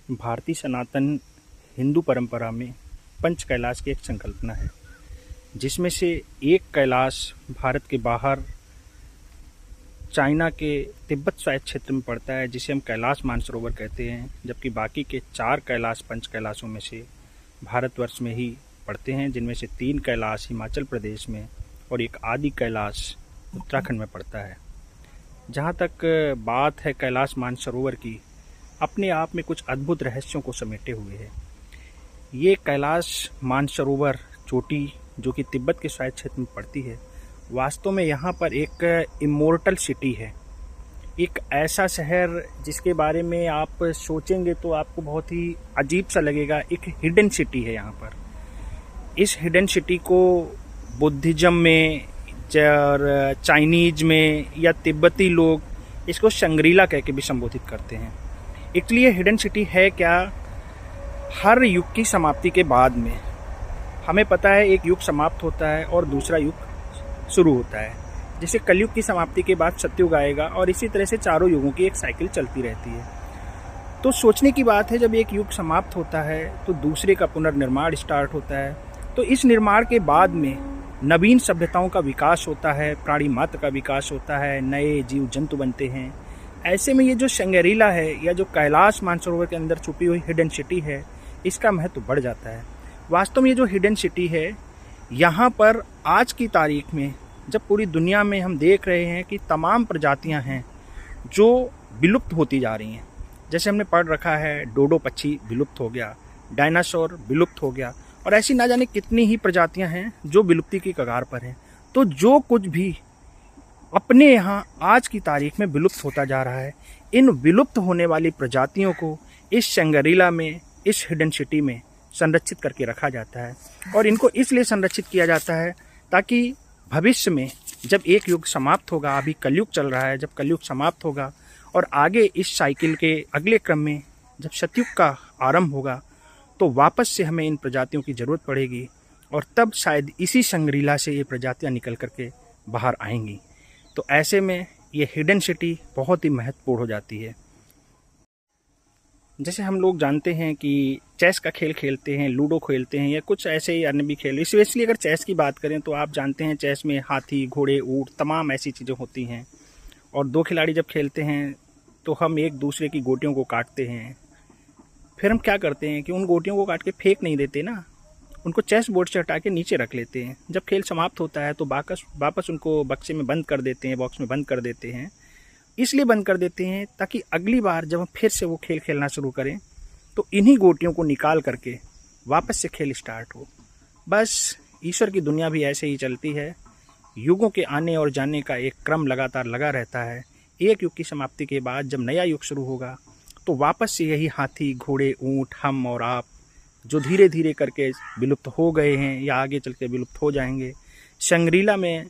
भारतीय सनातन हिंदू परंपरा में पंच कैलाश की एक संकल्पना है, जिसमें से एक कैलाश भारत के बाहर चाइना के तिब्बत स्वायत्त क्षेत्र में पड़ता है, जिसे हम कैलाश मानसरोवर कहते हैं। जबकि बाकी के 4 कैलाश पंच कैलाशों में से भारतवर्ष में ही पड़ते हैं, जिनमें से 3 कैलाश हिमाचल प्रदेश में और एक आदि कैलाश उत्तराखंड में पड़ता है। जहाँ तक बात है कैलाश मानसरोवर की, अपने आप में कुछ अद्भुत रहस्यों को समेटे हुए है। ये कैलाश मानसरोवर चोटी जो कि तिब्बत के स्वायत्त क्षेत्र में पड़ती है, वास्तव में यहाँ पर एक इमोर्टल सिटी है। एक ऐसा शहर जिसके बारे में आप सोचेंगे तो आपको बहुत ही अजीब सा लगेगा। एक हिडन सिटी है यहाँ पर। इस हिडन सिटी को बुद्धिज्म में और चाइनीज में या तिब्बती लोग इसको शंग्रीला कह के भी संबोधित करते हैं। इसलिए हिडन सिटी है क्या, हर युग की समाप्ति के बाद में हमें पता है एक युग समाप्त होता है और दूसरा युग शुरू होता है। जैसे कलयुग की समाप्ति के बाद सतयुग आएगा और इसी तरह से चारों युगों की एक साइकिल चलती रहती है। तो सोचने की बात है, जब एक युग समाप्त होता है तो दूसरे का पुनर्निर्माण स्टार्ट होता है। तो इस निर्माण के बाद में नवीन सभ्यताओं का विकास होता है, प्राणी मात्र का विकास होता है, नए जीव जंतु बनते हैं। ऐसे में ये जो शंग्रीला है या जो कैलाश मानसरोवर के अंदर छुपी हुई हिडन सिटी है, इसका महत्व बढ़ जाता है। वास्तव में ये जो हिडन सिटी है, यहाँ पर आज की तारीख में जब पूरी दुनिया में हम देख रहे हैं कि तमाम प्रजातियाँ हैं जो विलुप्त होती जा रही हैं। जैसे हमने पढ़ रखा है, डोडो पक्षी विलुप्त हो गया, डायनासोर विलुप्त हो गया, और ऐसी ना जाने कितनी ही प्रजातियां हैं जो विलुप्ति की कगार पर हैं। तो जो कुछ भी अपने यहाँ आज की तारीख में विलुप्त होता जा रहा है, इन विलुप्त होने वाली प्रजातियों को इस शंग्रीला में, इस हिडन सिटी में संरक्षित करके रखा जाता है। और इनको इसलिए संरक्षित किया जाता है ताकि भविष्य में जब एक युग समाप्त होगा, अभी कलयुग चल रहा है, जब कलयुग समाप्त होगा और आगे इस साइकिल के अगले क्रम में जब सतयुग का आरंभ होगा, तो वापस से हमें इन प्रजातियों की ज़रूरत पड़ेगी और तब शायद इसी शंग्रीला से ये प्रजातियां निकल करके बाहर आएंगी। तो ऐसे में ये हिडन सिटी बहुत ही महत्वपूर्ण हो जाती है। जैसे हम लोग जानते हैं कि चेस का खेल खेलते हैं, लूडो खेलते हैं या कुछ ऐसे ही अन्य भी खेल। स्पेशली अगर चेस की बात करें तो आप जानते हैं चेस में हाथी, घोड़े, ऊंट तमाम ऐसी चीज़ें होती हैं। और 2 खिलाड़ी जब खेलते हैं तो हम एक दूसरे की गोटियों को काटते हैं। फिर हम क्या करते हैं कि उन गोटियों को काट के फेंक नहीं देते ना, उनको चेस बोर्ड से हटा के नीचे रख लेते हैं। जब खेल समाप्त होता है तो वापस उनको बक्से में बंद कर देते हैं, बॉक्स में बंद कर देते हैं। इसलिए बंद कर देते हैं ताकि अगली बार जब हम फिर से वो खेल खेलना शुरू करें तो इन्हीं गोटियों को निकाल करके वापस से खेल स्टार्ट हो। बस ईश्वर की दुनिया भी ऐसे ही चलती है। युगों के आने और जाने का एक क्रम लगातार लगा रहता है। एक युग की समाप्ति के बाद जब नया युग शुरू होगा तो वापस से यही हाथी, घोड़े, ऊंट, हम और आप जो धीरे धीरे करके विलुप्त हो गए हैं या आगे चल के विलुप्त हो जाएंगे, शंग्रीला में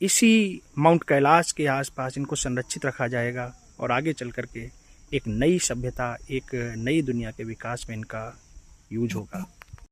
इसी माउंट कैलाश के आसपास इनको संरक्षित रखा जाएगा और आगे चल करके एक नई सभ्यता, एक नई दुनिया के विकास में इनका यूज होगा।